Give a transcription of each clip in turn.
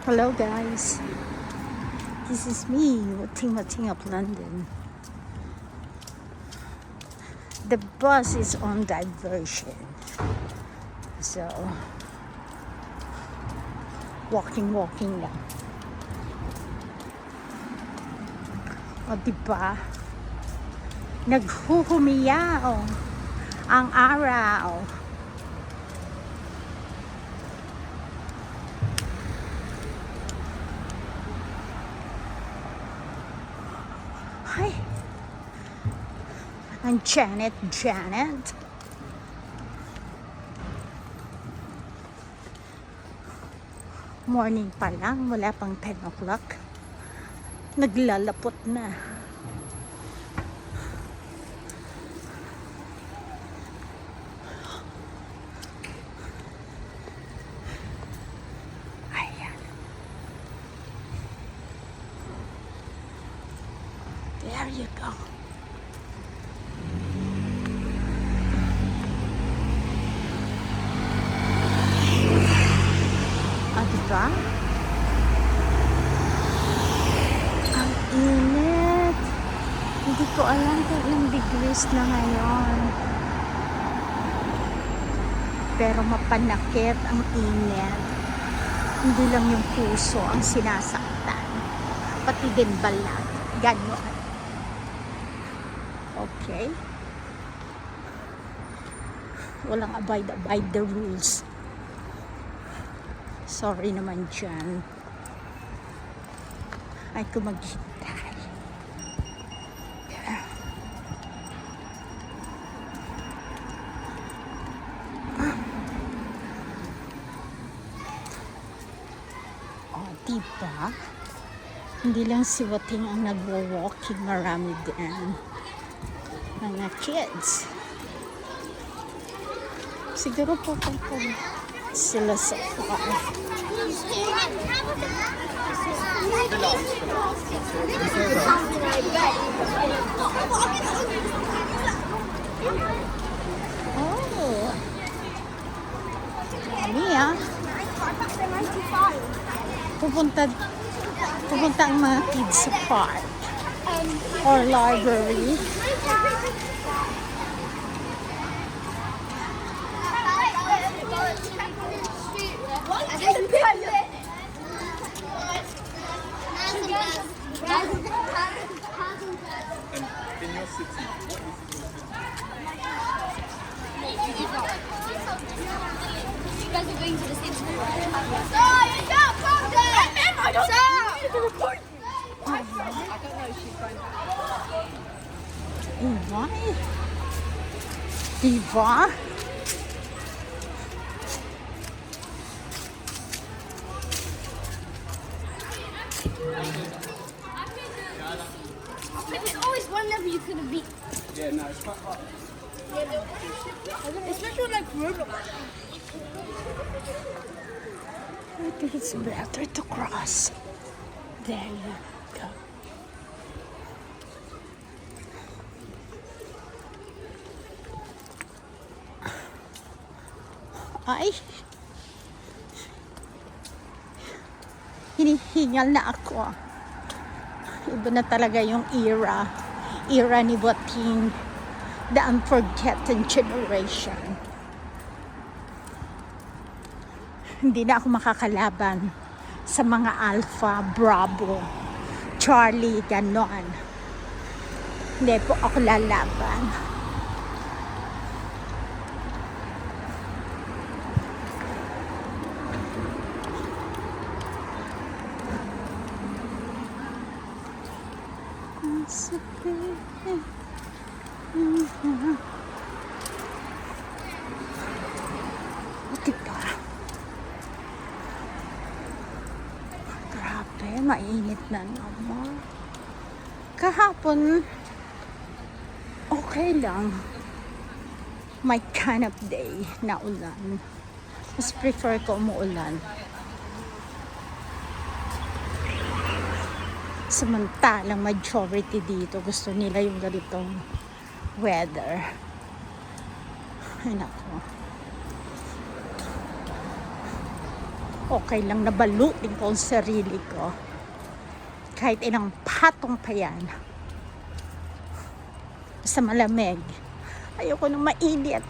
Hello guys, this is me, Wating of London. The bus is on diversion, so walking lang. O diba, naghuhumiyaw ang araw. Hi, I'm Janet. Morning pa lang, wala pang 10 o'clock. Naglalapot na. Ayan. There you go. Diba? Ang init. Hindi ko alam kung ilang degrees na ngayon. Pero mapanakit ang init. Hindi lang yung puso ang sinasaktan. Pati din balat. Ganon. Okay? Walang abide the rules. Sorry naman dyan. Ay ko maghintay. Yeah. Diba? Hindi lang si Wating ang nagwo-walking, marami din mga kids. Siguro pupunta sila sa park. Oh, Mia. Pupunta ang mga kids sa park or library. In your city, you guys are going to the same school, right? No, you don't come there! I don't need to report you! I don't know if she's going to. Diba? There's always one level you could have beat. yeah, no, it's quite hard. Especially like Roblox. I think it's better to cross. There you go. Ay, hinihingal na ako. Iba na talaga yung era ni Wating, the unforgotten generation. Hindi na ako makakalaban sa mga Alpha, Bravo, Charlie, ganon. Hindi po ako lalaban. Diba? Grabe, mainit na naman. Kahapon, okay lang. My kind of day na ulan. Mas prefer ko umuulan. Samantalang majority dito gusto nila yung ganitong weather. Ay nako. Okay lang nabalutin ko ang sarili ko. Kahit ilang patong pa yan. Basta malamig. Ayoko nang mainit.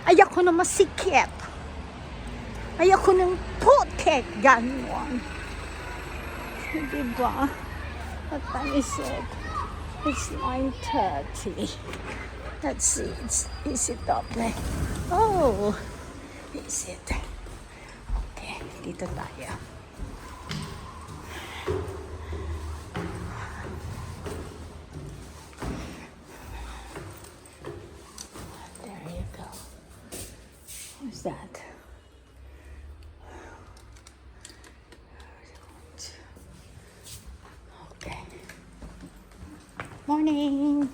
Ayoko nang masikip. Ayoko nang putik. Ganon. Diba? What time is it? It's 9:30. Let's see. Is it up there? Oh. Is it? Okay. Dito tayo. There you go. What's that? Okay. Morning.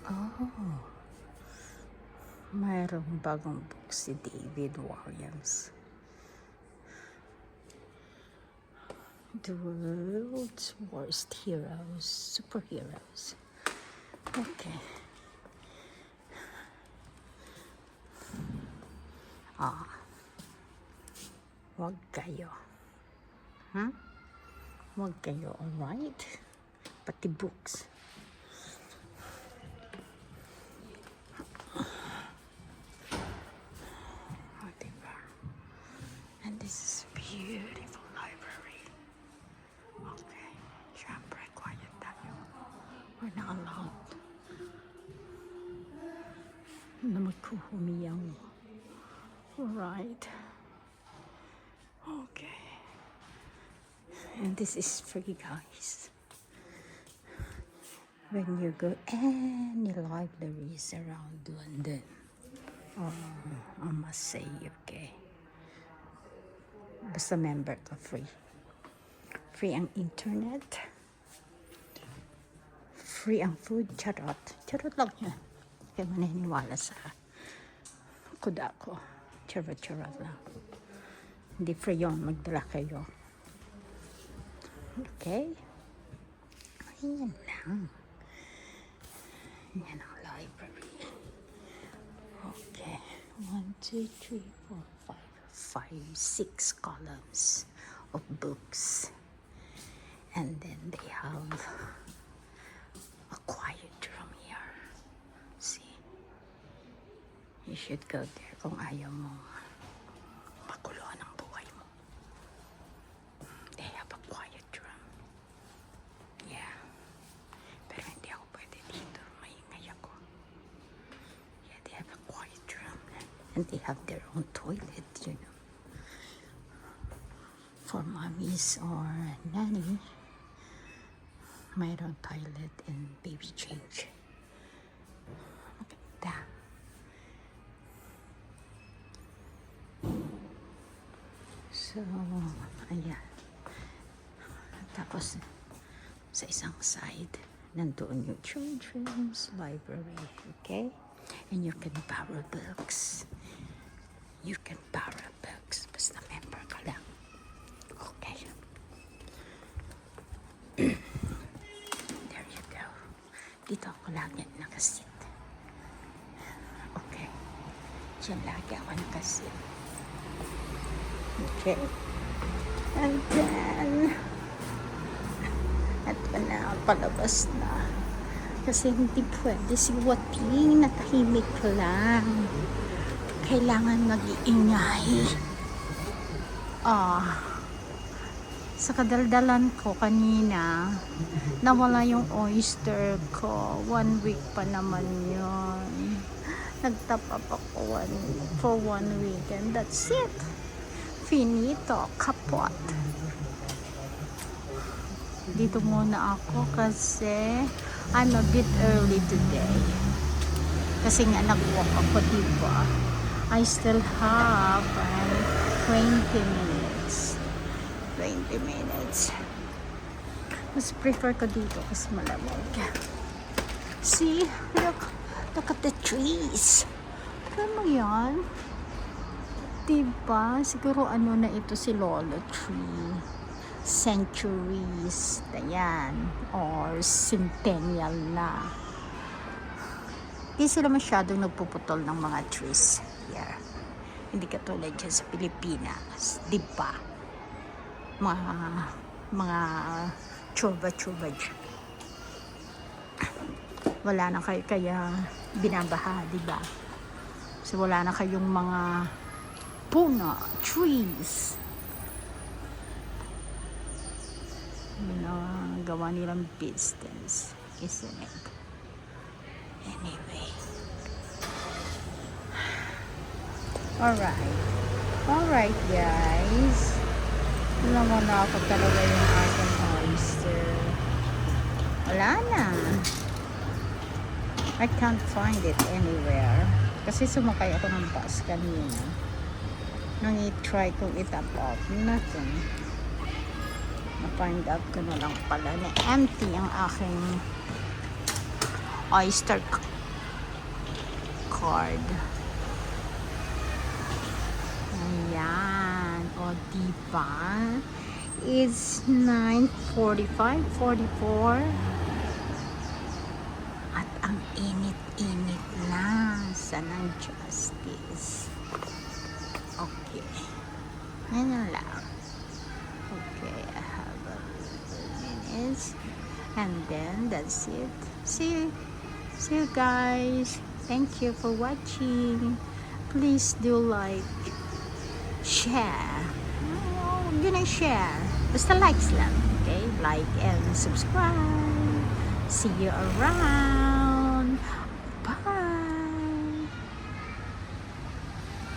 Oh, mayroong bagong book si David Walliams. The World's Worst Heroes, Superheroes. Okay. Wag kayo. Wag kayo, alright? Pati books. And this is a beautiful library. Okay, syempre, quiet tayo. We're not allowed na magkuhumiyaw. Alright. Okay. And this is free, guys. When you go any libraries around London, I must say, okay. Basta member ka, free. Free ang internet. Free ang food. Charot. Charot lang yan. Kaya maniniwala sa kuda ko. Charot lang. Hindi free yun. Magdala kayo. Okay? Ayan lang. Yan ang library. Okay. 1, 2, 3, 4, 5, 6 columns of books, and then they have a quiet room here. See, you should go there kung ayaw mo makuluan ang buhay mo. They have a quiet room. Yeah, pero hindi ako pwede dito, maingay ako. Yeah, they have a quiet room, and they have their own toilet, you know, for mommies or nanny. Mayroon toilet and baby change. Maganda. So, ayan. Tapos, sa isang side, nandoon yung children's library, okay? And you can borrow books. You can borrow books. Basta member ka lang. Okay. There you go. Dito ako lagi nakasit. Okay. Diyan lagi ako nakasit. Okay. And then, ito na, palabas na. Kasi hindi pwede si Wati na tahimik lang. Kailangan mag-iingay. Sa kadaldalan ko kanina, nawala yung oyster ko. 1 week pa naman yun. Nagtap up ako for 1 week and that's it. Finito, kapot. Dito muna ako kasi I'm a bit early today. Kasi nga nag-walk ako, diba? I still have 20 minutes. 20 minutes. Mas prefer ko dito kasi malamig. See, look at the trees. Alam mo yan? Diba? Siguro ano na ito si Lolo Tree. Centuries. Ayan. Or centennial na. Hindi sila masyadong nagpuputol ng mga trees here. Hindi katulad dyan sa Pilipinas. Diba? Mga chuba-chuba dyan. Wala na kayo kaya binabaha, diba? So wala na kayong mga puno, trees. Gawa nilang business, isn't it? Anyway. Alright guys. Alam mo na ako talaga yung aking oyster. Wala na. I can't find it anywhere. Kasi sumakay ako ng bus kanina. Nang i-try kong i-top off. Nothing. Na-find out ko na lang pala na empty ang aking oyster card. Ayan. O, diba? It's 9:45, 44. At ang init-init na sa ng Justice. Okay. Yan lang. Okay, I have a few minutes. And then, that's it. See you guys. Thank you for watching. Please do like, share. Huwag nyo na share. Basta likes lang. Okay? Like and subscribe. See you around.